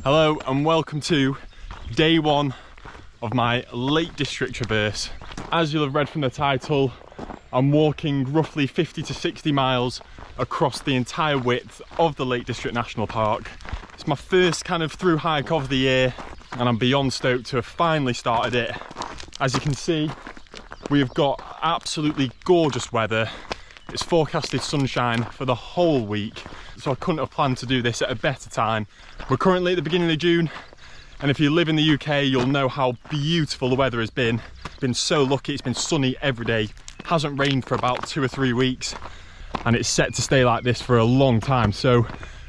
Hello and welcome to day one of my Lake District traverse. As you'll have read from the title, I'm walking roughly 50 to 60 miles across the entire width of the Lake District National Park. It's my first kind of through hike of the year and I'm beyond stoked to have finally started it. As you can see, we have got absolutely gorgeous weather. It's forecasted sunshine for the whole week, so I couldn't have planned to do this at a better time. We're currently at the beginning of June, and if you live in the UK, you'll know how beautiful the weather has been. Been so lucky, it's been sunny every day. Hasn't rained for about 2 or 3 weeks, and it's set to stay like this for a long time. So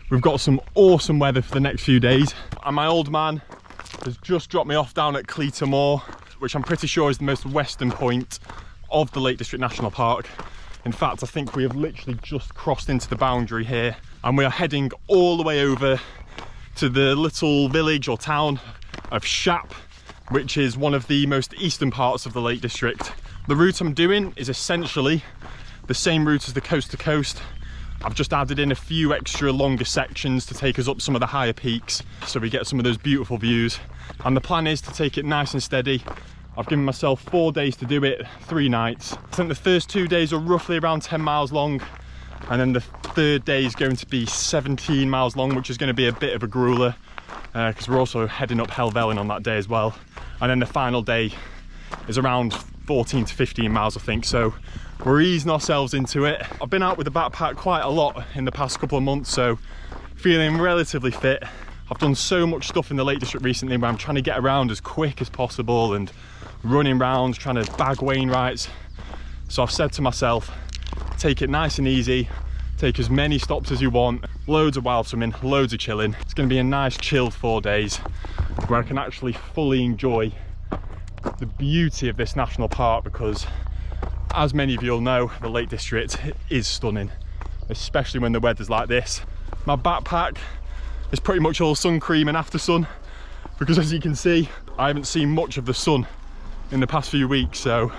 we've got some awesome weather for the next few days. And my old man has just dropped me off down at Cleator Moor, which I'm pretty sure is the most western point of the Lake District National Park. In fact, I think we have literally just crossed into the boundary here, and we are heading all the way over to the little village or town of Shap, which is one of the most eastern parts of the Lake District. The route I'm doing is essentially the same route as the coast to coast. I've just added in a few extra longer sections to take us up some of the higher peaks so we get some of those beautiful views. And the plan is to take it nice and steady. I've given myself 4 days to do it, 3 nights. I think the first 2 days are roughly around 10 miles long, and then the third day is going to be 17 miles long, which is going to be a bit of a grueler because we're also heading up Helvellyn on that day as well. And then the final day is around 14 to 15 miles, I think, so we're easing ourselves into it. I've been out with the backpack quite a lot in the past couple of months, so feeling relatively fit. I've done so much stuff in the Lake District recently where I'm trying to get around as quick as possible and running round, trying to bag Wainwrights. So I've said to myself, take it nice and easy, take as many stops as you want, loads of wild swimming, loads of chilling. It's going to be a nice chilled 4 days where I can actually fully enjoy the beauty of this national park, because as many of you will know, the Lake District is stunning, especially when the weather's like this. My backpack is pretty much all sun cream and after sun, because as you can see, I haven't seen much of the sun in the past few weeks, so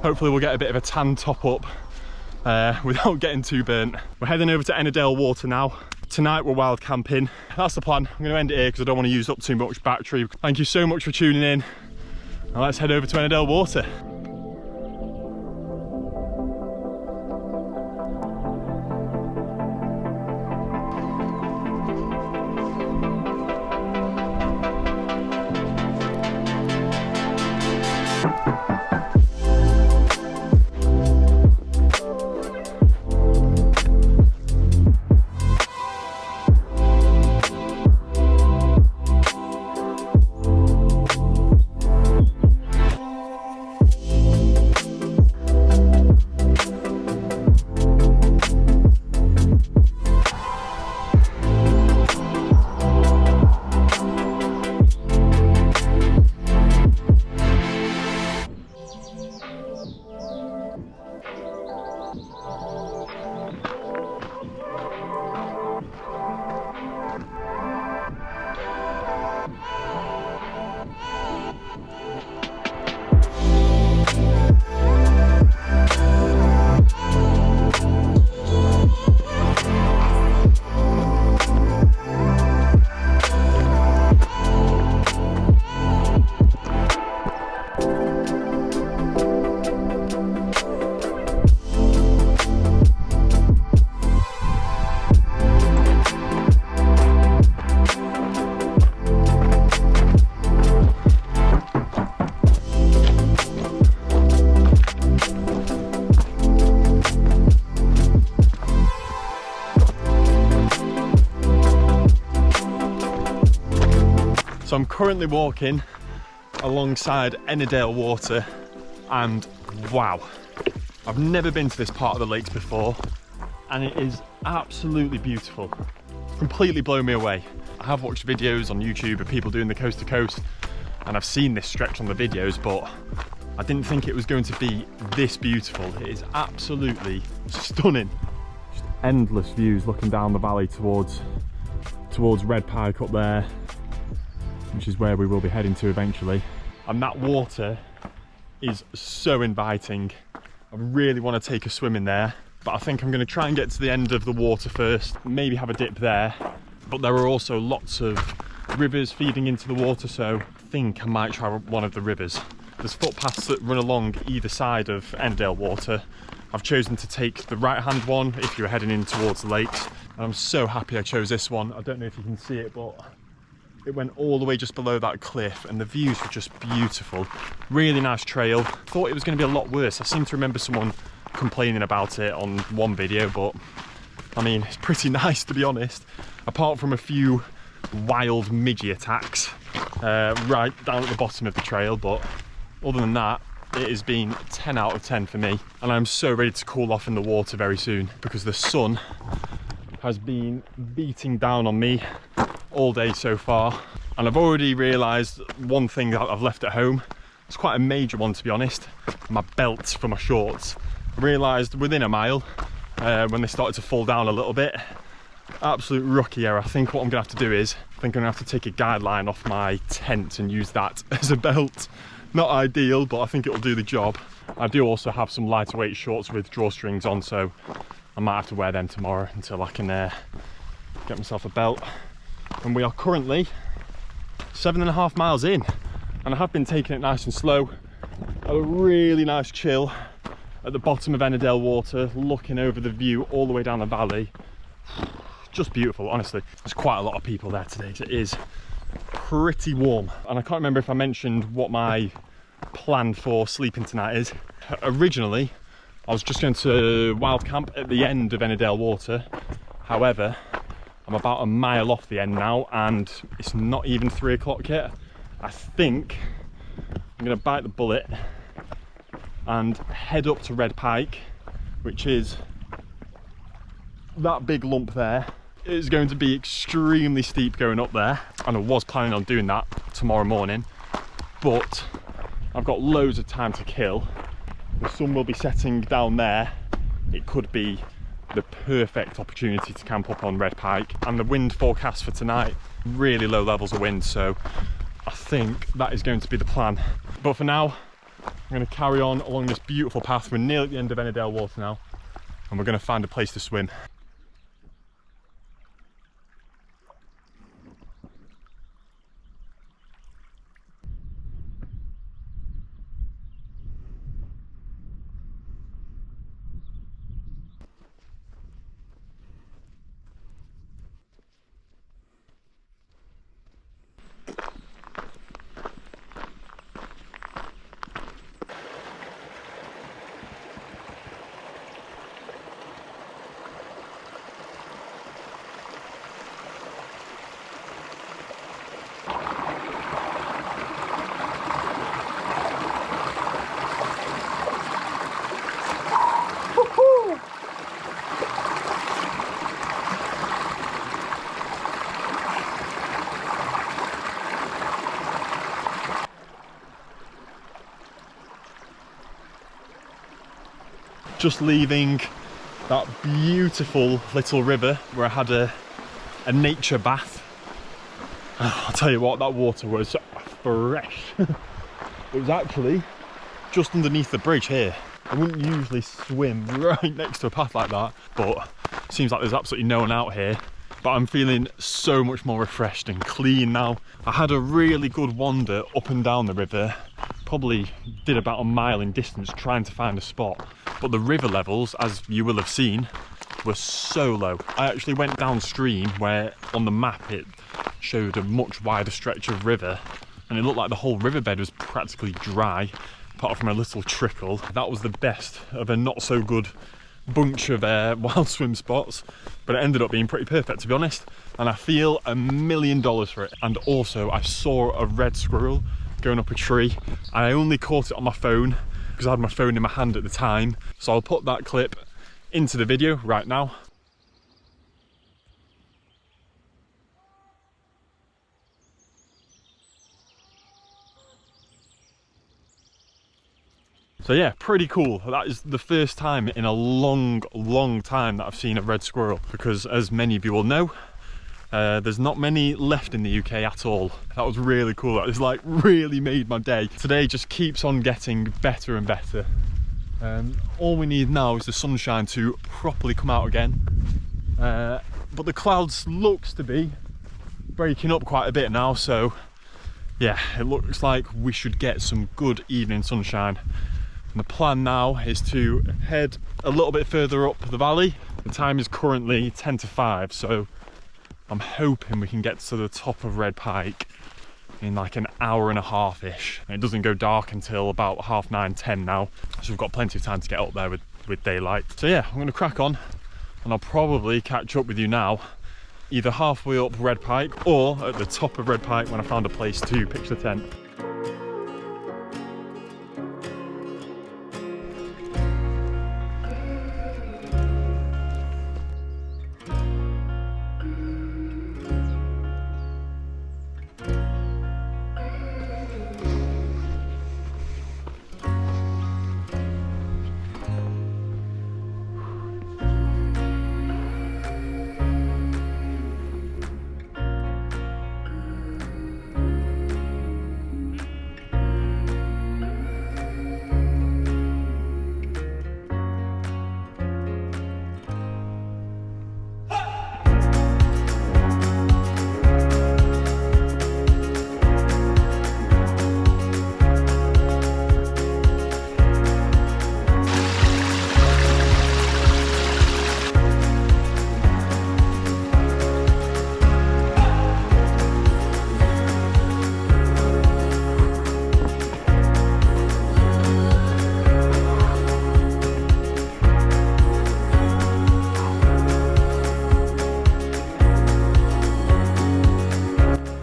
hopefully we'll get a bit of a tan top up without getting too burnt. We're heading over to Ennerdale water now. Tonight we're wild camping. That's the plan. I'm going to end it here because I don't want to use up too much battery. Thank you so much for tuning in. Now let's head over to Ennerdale water. So I'm currently walking alongside Ennerdale water, and wow, I've never been to this part of the lakes before and it is absolutely beautiful. Completely blown me away. I have watched videos on YouTube of people doing the coast to coast and I've seen this stretch on the videos, but I didn't think it was going to be this beautiful. It is absolutely stunning. Just endless views looking down the valley towards Red Pike up there, which is where we will be heading to eventually. And that water is so inviting. I really want to take a swim in there, but I think I'm going to try and get to the end of the water first, maybe have a dip there. But there are also lots of rivers feeding into the water, so I think I might try one of the rivers. There's footpaths that run along either side of Ennerdale water. I've chosen to take the right hand one if you're heading in towards the lakes, and I'm so happy I chose this one. I don't know if you can see it, but it went all the way just below that cliff and the views were just beautiful. Really nice trail. Thought it was going to be a lot worse. I seem to remember someone complaining about it on one video, but I mean, it's pretty nice to be honest, apart from a few wild midgie attacks right down at the bottom of the trail. But other than that, it has been 10 out of 10 for me, and I'm so ready to cool off in the water very soon because the sun has been beating down on me all day so far, and I've already realised one thing that I've left at home. It's quite a major one to be honest. My belt for my shorts. I realised within a mile when they started to fall down a little bit. Absolute rookie error. I think what I'm gonna have to do is, I think I'm gonna have to take a guideline off my tent and use that as a belt. Not ideal, but I think it'll do the job. I do also have some lighter weight shorts with drawstrings on, so I might have to wear them tomorrow until I can get myself a belt. And we are currently 7.5 miles in, and I have been taking it nice and slow. A really nice chill at the bottom of Ennerdale water, looking over the view all the way down the valley. Just beautiful, honestly. There's quite a lot of people there today. It is pretty warm, and I can't remember if I mentioned what my plan for sleeping tonight is. Originally, I was just going to wild camp at the end of Ennerdale water. However, I'm about a mile off the end now, and it's not even 3 o'clock yet. I think I'm going to bite the bullet and head up to Red Pike, which is that big lump there. It's going to be extremely steep going up there, and I was planning on doing that tomorrow morning, but I've got loads of time to kill. The sun will be setting down there. It could be the perfect opportunity to camp up on Red Pike, and the wind forecast for tonight, really low levels of wind, so I think that is going to be the plan. But for now, I'm going to carry on along this beautiful path. We're nearly at the end of Ennerdale water now, and we're going to find a place to swim. Just leaving that beautiful little river where I had a nature bath. Oh, I'll tell you what, that water was fresh. It was actually just underneath the bridge here. I wouldn't usually swim right next to a path like that, but it seems like there's absolutely no one out here. But I'm feeling so much more refreshed and clean now. I had a really good wander up and down the river. Probably did about a mile in distance trying to find a spot. But the river levels, as you will have seen, were so low. I actually went downstream where on the map it showed a much wider stretch of river, and it looked like the whole riverbed was practically dry, apart from a little trickle. That was the best of a not so good bunch of wild swim spots, but it ended up being pretty perfect to be honest, and I feel $1 million for it. And also I saw a red squirrel going up a tree, and I only caught it on my phone because I had my phone in my hand at the time, so I'll put that clip into the video right now. So yeah, pretty cool. That is the first time in a long time that I've seen a red squirrel, because as many of you will know, there's not many left in the UK at all. That was really cool. That was like really made my day. Today just keeps on getting better and better. All we need now is the sunshine to properly come out again. But the clouds looks to be breaking up quite a bit now, so yeah, it looks like we should get some good evening sunshine. And the plan now is to head a little bit further up the valley. The time is currently 10 to 5, so I'm hoping we can get to the top of Red Pike in like an hour and a half-ish. It doesn't go dark until about 9:30, 10 now, so we've got plenty of time to get up there with daylight. So yeah, I'm gonna crack on, and I'll probably catch up with you now, either halfway up Red Pike or at the top of Red Pike when I found a place to pitch the tent.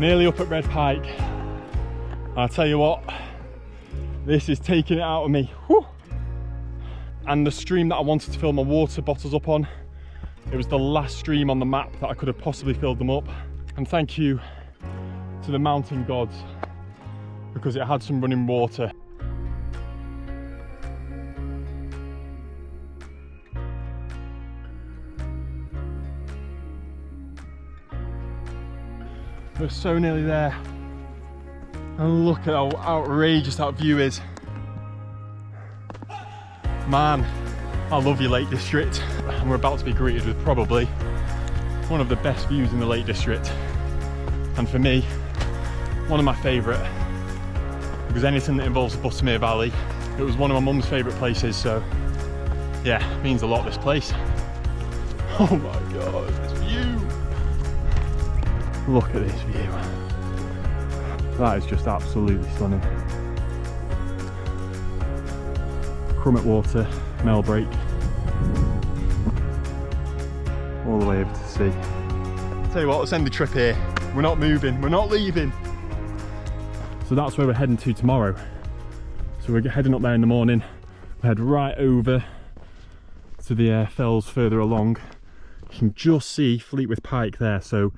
Nearly up at Red Pike. I'll tell you what, this is taking it out of me. Whew. And the stream that I wanted to fill my water bottles up on, it was the last stream on the map that I could have possibly filled them up. And thank you to the mountain gods, because it had some running water. We're so nearly there, and look at how outrageous that view is. Man, I love your Lake District, and we're about to be greeted with probably one of the best views in the Lake District, and for me, one of my favourite, because anything that involves the Buttermere Valley, it was one of my mum's favourite places, so yeah, it means a lot, this place. Oh my god, this view! Look at this view. That is just absolutely stunning. Crummet Water, Mel Break. All the way over to sea. Tell you what, let's end the trip here. We're not moving, we're not leaving. So that's where we're heading to tomorrow. So we're heading up there in the morning. We'll head right over to the fells further along. You can just see Fleetwood Pike there. So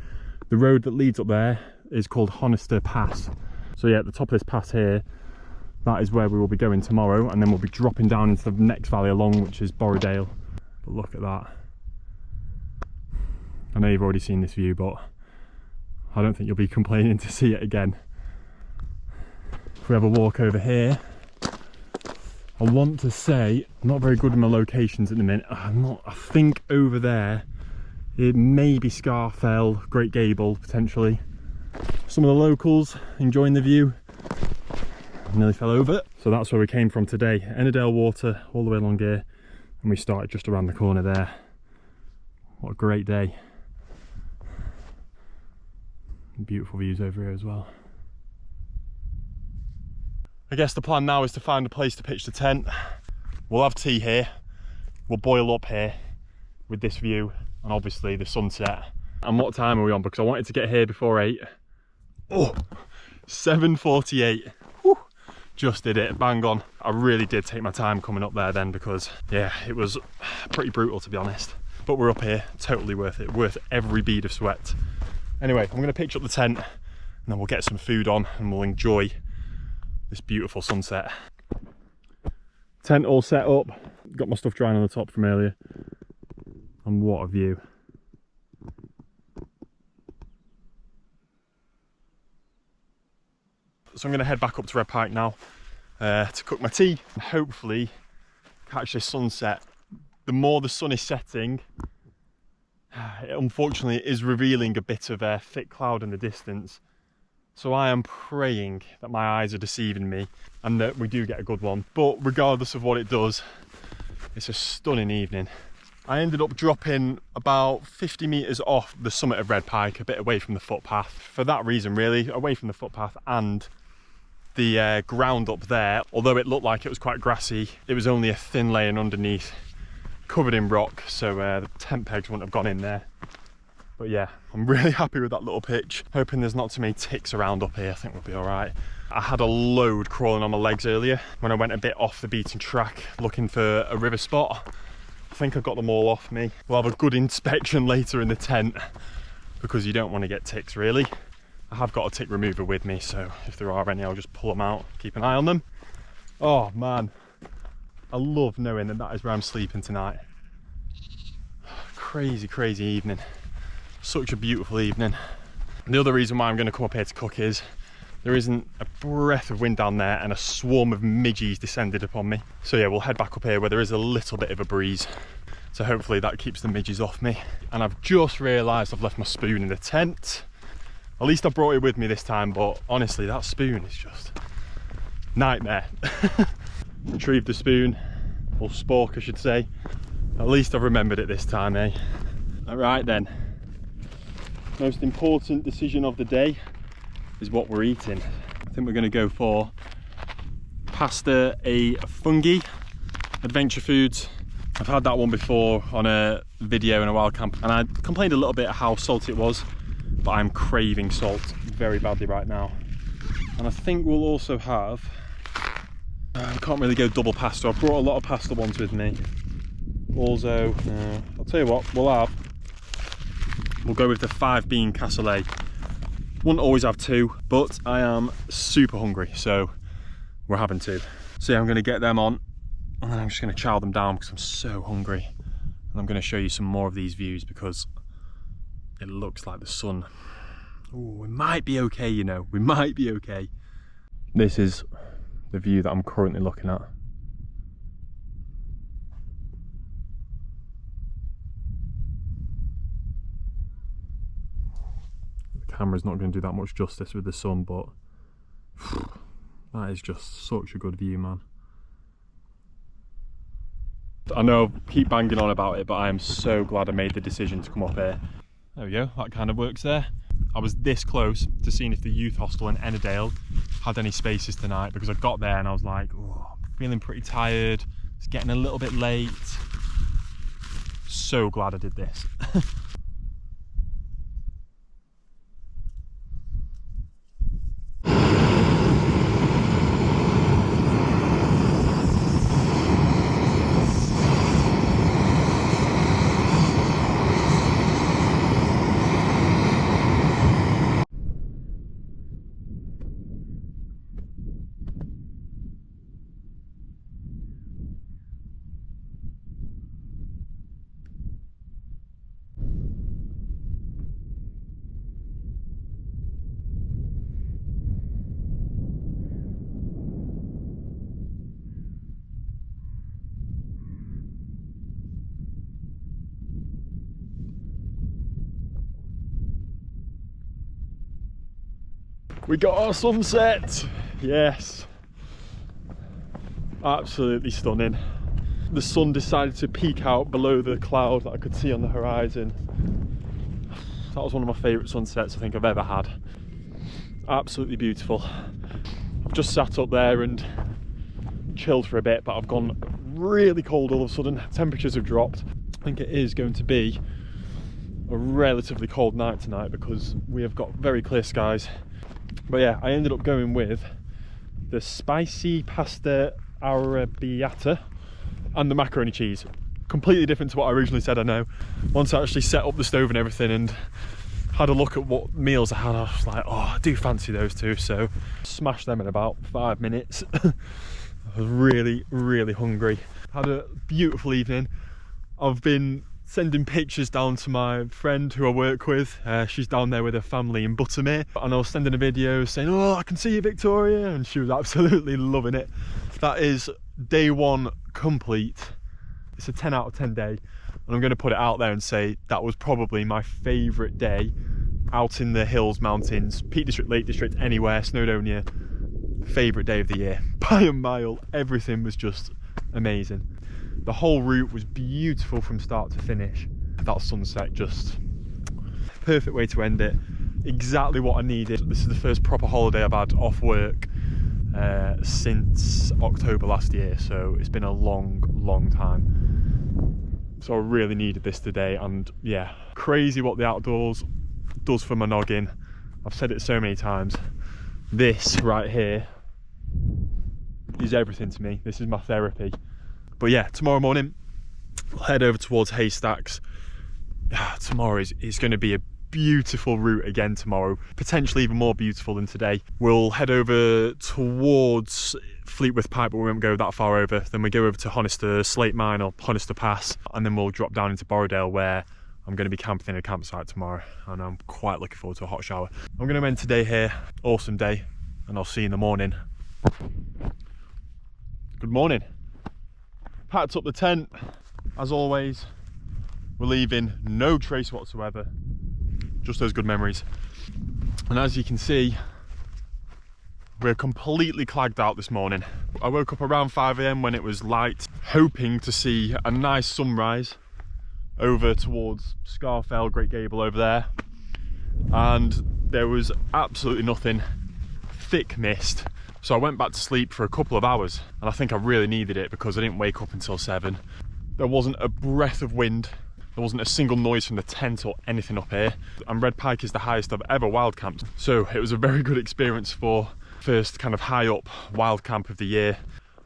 the road that leads up there is called Honister Pass. So yeah, at the top of this pass here, that is where we will be going tomorrow, and then we'll be dropping down into the next valley along, which is Borrowdale. But look at that. I know you've already seen this view, but I don't think you'll be complaining to see it again. If we have a walk over here, I want to say, I'm not very good with my locations at the minute. I think over there, it may be Scarfell, Great Gable, potentially. Some of the locals enjoying the view. I nearly fell over. So that's where we came from today. Ennerdale water all the way along here. And we started just around the corner there. What a great day. Beautiful views over here as well. I guess the plan now is to find a place to pitch the tent. We'll have tea here. We'll boil up here with this view. And obviously the sunset. And what time are we on? Because I wanted to get here before 8. Oh, 7:48. Whew. Just did it, bang on. I really did take my time coming up there then, because yeah, it was pretty brutal to be honest. But we're up here, totally worth it, worth every bead of sweat. Anyway, I'm gonna pitch up the tent and then we'll get some food on and we'll enjoy this beautiful sunset. Tent all set up, got my stuff drying on the top from earlier. And what a view. So I'm going to head back up to Red Pike now to cook my tea and hopefully catch this sunset. The more the sun is setting, It unfortunately is revealing a bit of a thick cloud in the distance. So I am praying that my eyes are deceiving me and that we do get a good one. But regardless of what it does, it's a stunning evening. I ended up dropping about 50 metres off the summit of Red Pike, a bit away from the footpath. For that reason really, away from the footpath and the ground up there. Although it looked like it was quite grassy, it was only a thin layer underneath, covered in rock, so the tent pegs wouldn't have gone in there. But yeah, I'm really happy with that little pitch. Hoping there's not too many ticks around up here. I think we'll be all right. I had a load crawling on my legs earlier when I went a bit off the beaten track looking for a river spot. I think I got them all off me. We'll have a good inspection later in the tent because you don't want to get ticks really. I have got a tick remover with me, so if there are any, I'll just pull them out, keep an eye on them. Oh man, I love knowing that that is where I'm sleeping tonight. Crazy, crazy evening. Such a beautiful evening. The other reason why I'm going to come up here to cook is there isn't a breath of wind down there and a swarm of midges descended upon me. So yeah, we'll head back up here where there is a little bit of a breeze. So hopefully that keeps the midges off me. And I've just realised I've left my spoon in the tent. At least I brought it with me this time, but honestly that spoon is just nightmare. Retrieved the spoon, or spork I should say. At least I've remembered it this time, eh? Alright then. Most important decision of the day is what we're eating. I think we're going to go for pasta e funghi, adventure foods. I've had that one before on a video in a wild camp and I complained a little bit how salty it was, but I'm craving salt very badly right now. And I think we'll also have, I can't really go double pasta. I've brought a lot of pasta ones with me. Also, I'll tell you what, we'll go with the 5-bean cassoulet. Wouldn't always have 2, but I am super hungry, so we're having 2. So yeah, I'm going to get them on, and then I'm just going to chow them down because I'm so hungry. And I'm going to show you some more of these views because it looks like the sun. Oh, we might be okay, you know, we might be okay. This is the view that I'm currently looking at. Camera's not going to do that much justice with the sun, but that is just such a good view, man. I know I keep banging on about it, but I am so glad I made the decision to come up here. There we go, that kind of works there. I was this close to seeing if the youth hostel in Ennerdale had any spaces tonight, because I got there and I was like, oh, I'm feeling pretty tired, it's getting a little bit late. So glad I did this. We got our sunset, yes, absolutely stunning. The sun decided to peek out below the cloud that I could see on the horizon. That was one of my favourite sunsets I think I've ever had. Absolutely beautiful. I've just sat up there and chilled for a bit, but I've gone really cold all of a sudden. Temperatures have dropped. I think it is going to be a relatively cold night tonight because we have got very clear skies. But yeah, I ended up going with the spicy pasta arrabbiata and the macaroni cheese. Completely different to what I originally said, I know. Once I actually set up the stove and everything and had a look at what meals I had, I was like, oh, I do fancy those two. So smashed them in about 5 minutes. I was really, really hungry. Had a beautiful evening. I've been sending pictures down to my friend who I work with. She's down there with her family in Buttermere, and I was sending a video saying, oh, I can see you, Victoria, and she was absolutely loving it. That is day 1 complete. It's a 10 out of 10 day. And I'm going to put it out there and say that was probably my favourite day out in the hills, mountains, Peak District, Lake District, anywhere, Snowdonia. Favourite day of the year by a mile. Everything was just amazing. The whole route was beautiful from start to finish. That sunset, just perfect way to end it. Exactly what I needed. This is the first proper holiday I've had off work since October last year, so it's been a long time. So I really needed this today, and yeah, crazy what the outdoors does for my noggin. I've said it so many times. This right here is everything to me. This is my therapy. But yeah, tomorrow morning we'll head over towards Haystacks. Tomorrow is going to be a beautiful route again tomorrow, potentially even more beautiful than today. We'll head over towards Fleetwith Pike, but we won't go that far over. Then we go over to Honister Slate Mine or Honister Pass, and then we'll drop down into Borrowdale, where I'm going to be camping in a campsite tomorrow, and I'm quite looking forward to a hot shower. I'm going to end today here. Awesome day, and I'll see you in the morning. Good morning. Packed up the tent. As always, we're leaving no trace whatsoever. Just those good memories. And as you can see, we're completely clagged out this morning. I woke up around 5 AM when it was light, hoping to see a nice sunrise over towards Scarfell, Great Gable over there. And there was absolutely nothing, thick mist. So I went back to sleep for a couple of hours, and I think I really needed it because I didn't wake up until 7. There wasn't a breath of wind. There wasn't a single noise from the tent or anything up here. And Red Pike is the highest I've ever wild camped. So it was a very good experience for first kind of high up wild camp of the year.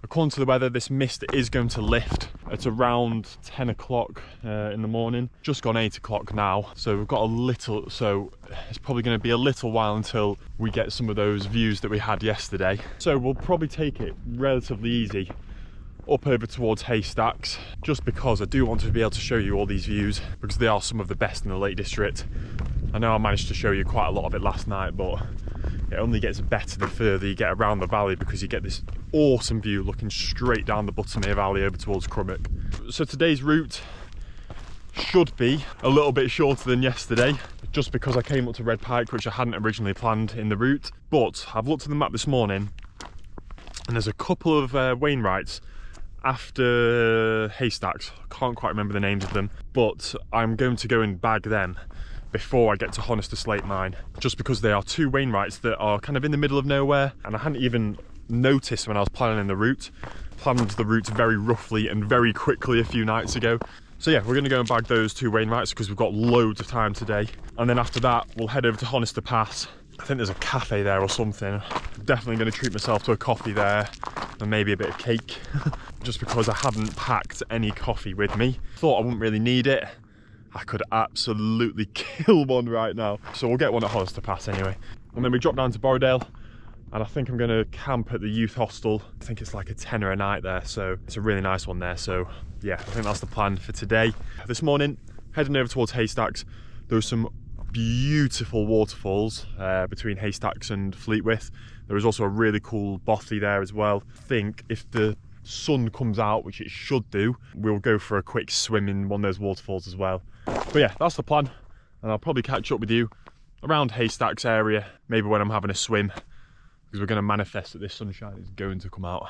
According to the weather, this mist is going to lift at around 10 o'clock in the morning. Just gone 8 o'clock now. So we've got a little, so it's probably going to be a little while until we get some of those views that we had yesterday. So we'll probably take it relatively easy up over towards Haystacks, just because I do want to be able to show you all these views, because they are some of the best in the Lake District. I know I managed to show you quite a lot of it last night, but it only gets better the further you get around the valley, because you get this awesome view looking straight down the Buttermere Valley over towards Crummock. So today's route should be a little bit shorter than yesterday, just because I came up to Red Pike, which I hadn't originally planned in the route. But I've looked at the map this morning, and there's a couple of Wainwrights after Haystacks. I can't quite remember the names of them, but I'm going to go and bag them before I get to Honister Slate Mine, just because they are two Wainwrights that are kind of in the middle of nowhere, and I hadn't even noticed when I was planning the route. Planned the route very roughly and very quickly a few nights ago. So yeah, we're going to go and bag those two Wainwrights because we've got loads of time today. And then after that, we'll head over to Honister Pass. I think there's a cafe there or something. Definitely going to treat myself to a coffee there, and maybe a bit of cake, just because I hadn't packed any coffee with me. Thought I wouldn't really need it. I could absolutely kill one right now. So we'll get one at Honister Pass anyway. And then we drop down to Borrowdale, and I think I'm going to camp at the youth hostel. I think it's like a tenner a night there, so it's a really nice one there. So yeah, I think that's the plan for today. This morning, heading over towards Haystacks. There was some beautiful waterfalls between Haystacks and Fleetwith. There was also a really cool bothy there as well. I think if the sun comes out, which it should do, we'll go for a quick swim in one of those waterfalls as well. But yeah, that's the plan, and I'll probably catch up with you around Haystacks area, maybe when I'm having a swim, because we're going to manifest that this sunshine is going to come out.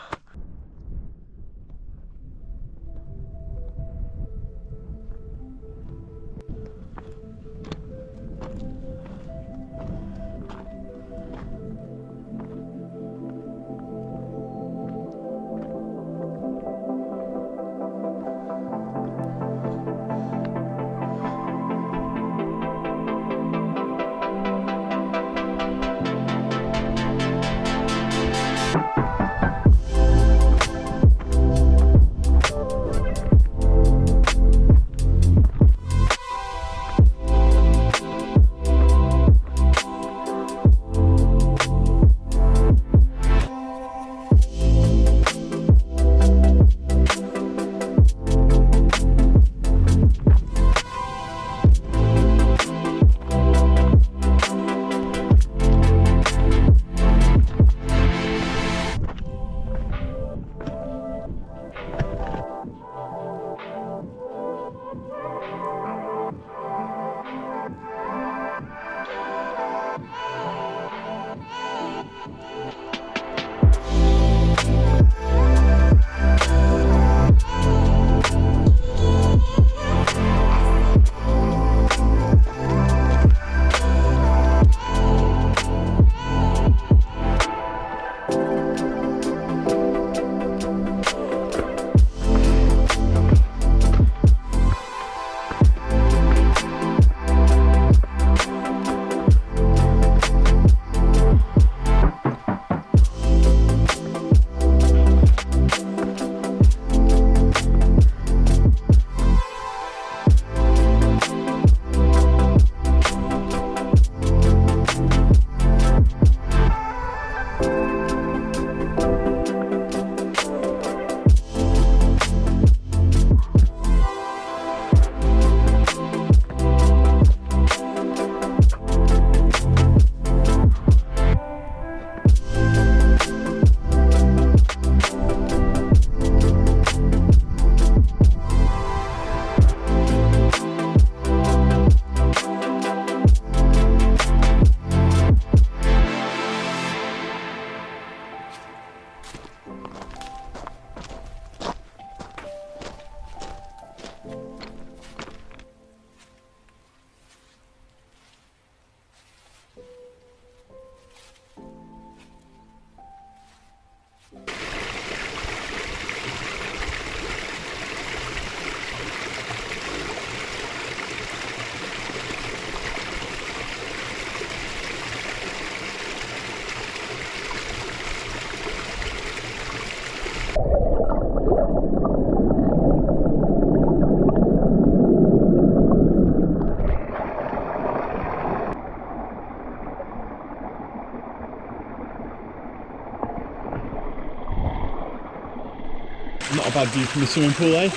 Not a bad view from the swimming pool, eh?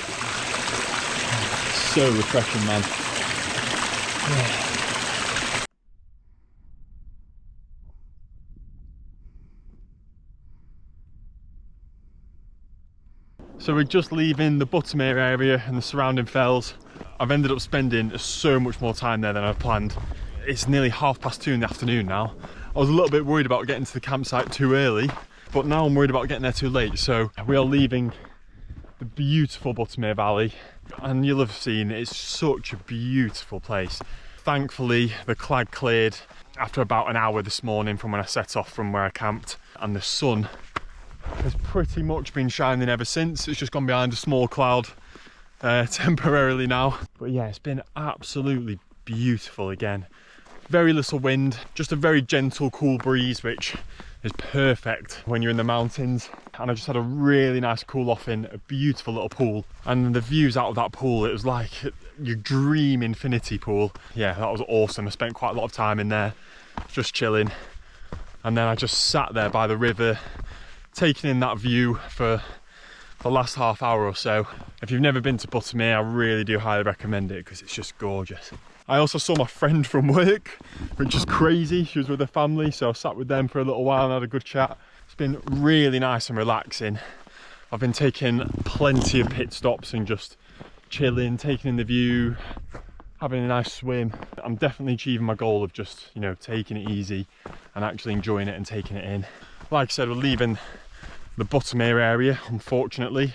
So refreshing, man. So we're just leaving the Buttermere area and the surrounding fells. I've ended up spending so much more time there than I planned. It's nearly 2:30 in the afternoon now. I was a little bit worried about getting to the campsite too early, but now I'm worried about getting there too late. So we are leaving the beautiful Buttermere Valley, and you'll have seen it's such a beautiful place. Thankfully the clag cleared after about an hour this morning from when I set off from where I camped, and the sun has pretty much been shining ever since. It's just gone behind a small cloud temporarily now, but yeah, it's been absolutely beautiful again. Very little wind, just a very gentle cool breeze, which is perfect when you're in the mountains. And I just had a really nice cool off in a beautiful little pool, and the views out of that pool, it was like your dream infinity pool. Yeah, that was awesome. I spent quite a lot of time in there just chilling, and then I just sat there by the river taking in that view for the last half hour or so. If you've never been to Buttermere, I really do highly recommend it because it's just gorgeous. I also saw my friend from work, which is crazy. She was with her family, so I sat with them for a little while and had a good chat. It's been really nice and relaxing. I've been taking plenty of pit stops and just chilling, taking in the view, having a nice swim. I'm definitely achieving my goal of just, you know, taking it easy and actually enjoying it and taking it in. Like I said, we're leaving the Buttermere area, unfortunately.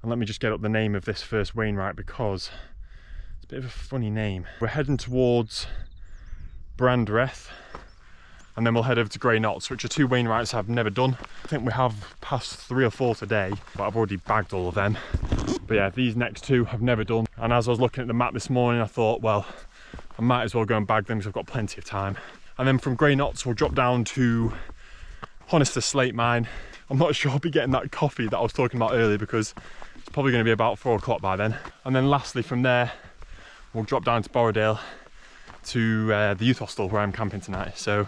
And let me just get up the name of this first Wainwright because it's a bit of a funny name. We're heading towards Brandreth, and then we'll head over to Grey Knots, which are two Wainwrights I've never done. I think we have passed 3 or 4 today, but I've already bagged all of them. But yeah, these next two I've never done. And as I was looking at the map this morning, I thought, well, I might as well go and bag them because I've got plenty of time. And then from Grey Knots, we'll drop down to Honister Slate Mine. I'm not sure I'll be getting that coffee that I was talking about earlier because it's probably going to be about 4 o'clock by then. And then lastly from there, we'll drop down to Borrowdale to the youth hostel where I'm camping tonight. So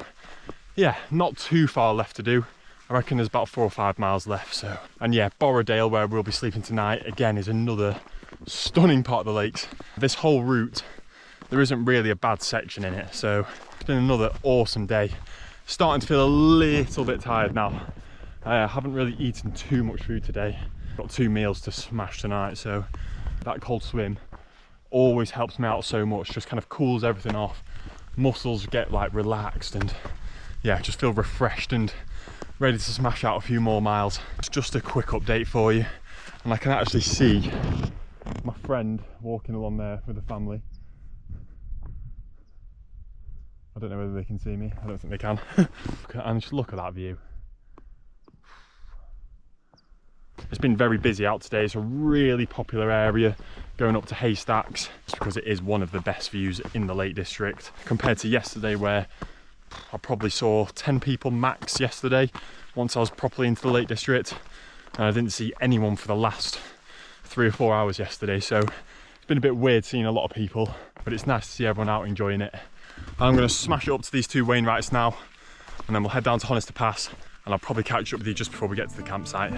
yeah, not too far left to do. I reckon there's about 4 or 5 miles left. So, and yeah, Borrowdale, where we'll be sleeping tonight, again is another stunning part of the lakes. This whole route, there isn't really a bad section in it. So it's been another awesome day. Starting to feel a little bit tired now. I haven't really eaten too much food today. Got 2 meals to smash tonight, so that cold swim always helps me out so much. Just kind of cools everything off. Muscles get like relaxed, and yeah, just feel refreshed and ready to smash out a few more miles. It's just a quick update for you, and I can actually see my friend walking along there with the family. I don't know whether they can see me. I don't think they can. And just look at that view. It's been very busy out today. It's a really popular area going up to Haystacks, just because it is one of the best views in the Lake District, compared to yesterday, where I probably saw 10 people max yesterday once I was properly into the Lake District, and I didn't see anyone for the last 3 or 4 hours yesterday. So it's been a bit weird seeing a lot of people, but it's nice to see everyone out enjoying it. I'm going to smash it up to these 2 Wainwrights now, and then we'll head down to Honister Pass, and I'll probably catch up with you just before we get to the campsite.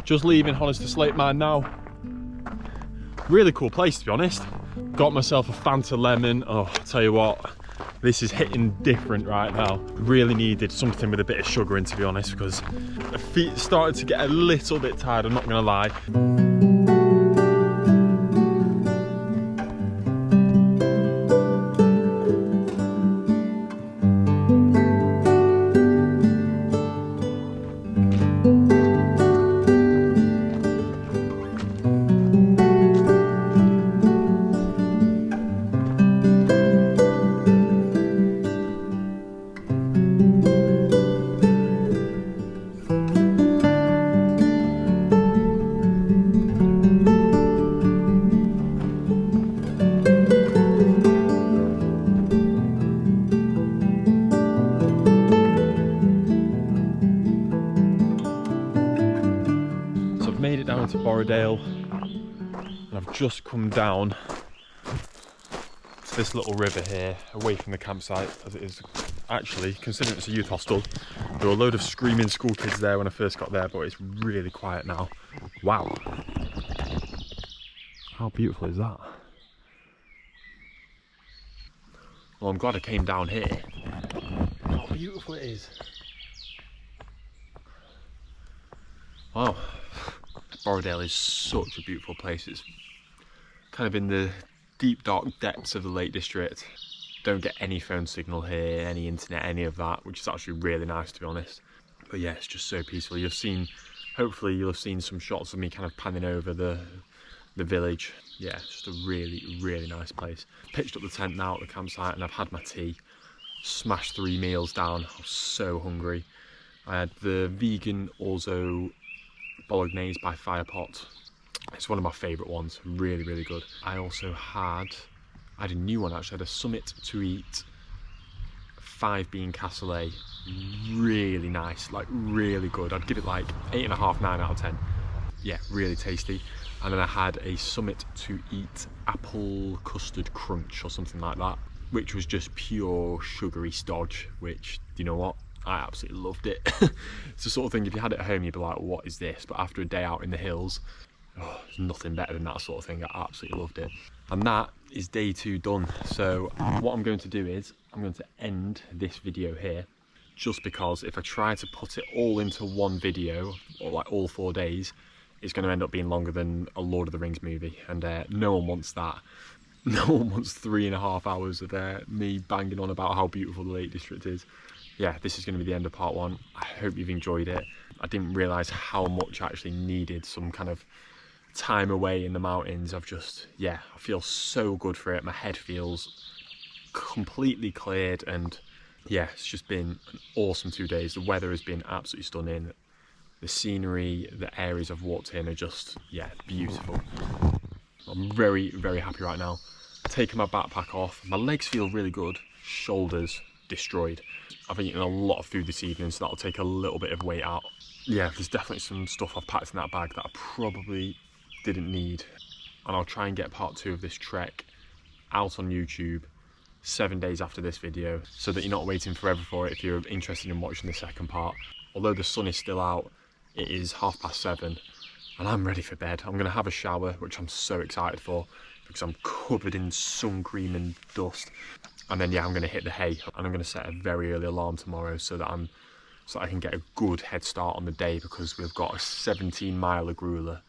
Just leaving Honister Slate Mine now. Really cool place, to be honest. Got myself a Fanta Lemon. Oh, I'll tell you what, this is hitting different right now. Really needed something with a bit of sugar in, to be honest, because the feet started to get a little bit tired, I'm not gonna lie. Made it down to Borrowdale, and I've just come down to this little river here, away from the campsite, as it is actually, considering it's a youth hostel. There were a load of screaming school kids there when I first got there, but it's really quiet now. Wow, how beautiful is that? Well, I'm glad I came down here. How beautiful it is. Wow. Borrowdale is such a beautiful place. It's kind of in the deep dark depths of the Lake District. Don't get any phone signal here, any internet, any of that, which is actually really nice, to be honest. But yeah, it's just so peaceful. You've seen, hopefully you'll have seen some shots of me kind of panning over the village. Yeah, it's just a really, really nice place. Pitched up the tent now at the campsite, and I've had my tea, smashed 3 meals down. I was so hungry. I had the vegan orzo bolognese by Firepot. It's one of my favourite ones, really, really good. I also had a new one actually. I had a Summit to Eat 5-bean cassoulet, really nice, like really good. I'd give it like 8.5, 9 out of 10. Yeah, really tasty. And then I had a Summit to Eat apple custard crunch or something like that, which was just pure sugary stodge, which, you know what, I absolutely loved it. It's the sort of thing, if you had it at home, you'd be like, what is this? But after a day out in the hills, oh, there's nothing better than that sort of thing. I absolutely loved it. And that is day 2 done. So what I'm going to do is, I'm going to end this video here, just because if I try to put it all into one video, or like all 4 days, it's going to end up being longer than a Lord of the Rings movie, and no one wants that. no one wants 3.5 hours of me banging on about how beautiful the Lake District is. Yeah, this is going to be the end of part one. I hope you've enjoyed it. I didn't realise how much I actually needed some kind of time away in the mountains. I've just, yeah, I feel so good for it. My head feels completely cleared, and yeah, it's just been an awesome 2 days. The weather has been absolutely stunning. The scenery, the areas I've walked in are just, yeah, beautiful. I'm very, very happy right now. Taking my backpack off, my legs feel really good, shoulders destroyed. I've eaten a lot of food this evening, so that'll take a little bit of weight out. Yeah, there's definitely some stuff I've packed in that bag that I probably didn't need. And I'll try and get part 2 of this trek out on YouTube 7 days after this video, so that you're not waiting forever for it if you're interested in watching the second part. Although the sun is still out, it is 7:30 and I'm ready for bed. I'm gonna have a shower, which I'm so excited for because I'm covered in sun cream and dust. And then yeah, I'm gonna hit the hay, and I'm gonna set a very early alarm tomorrow so that I can get a good head start on the day, because we've got a 17-mile grueler,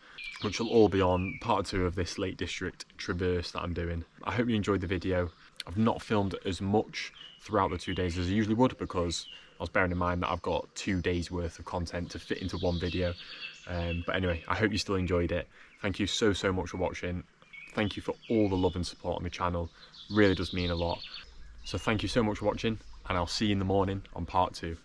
which will all be on part 2 of this Lake District traverse that I'm doing. I hope you enjoyed the video. I've not filmed as much throughout the 2 days as I usually would, because I was bearing in mind that I've got 2 days worth of content to fit into one video. But anyway, I hope you still enjoyed it. Thank you so much for watching. Thank you for all the love and support on the channel. Really does mean a lot. So thank you so much for watching, and I'll see you in the morning on part 2.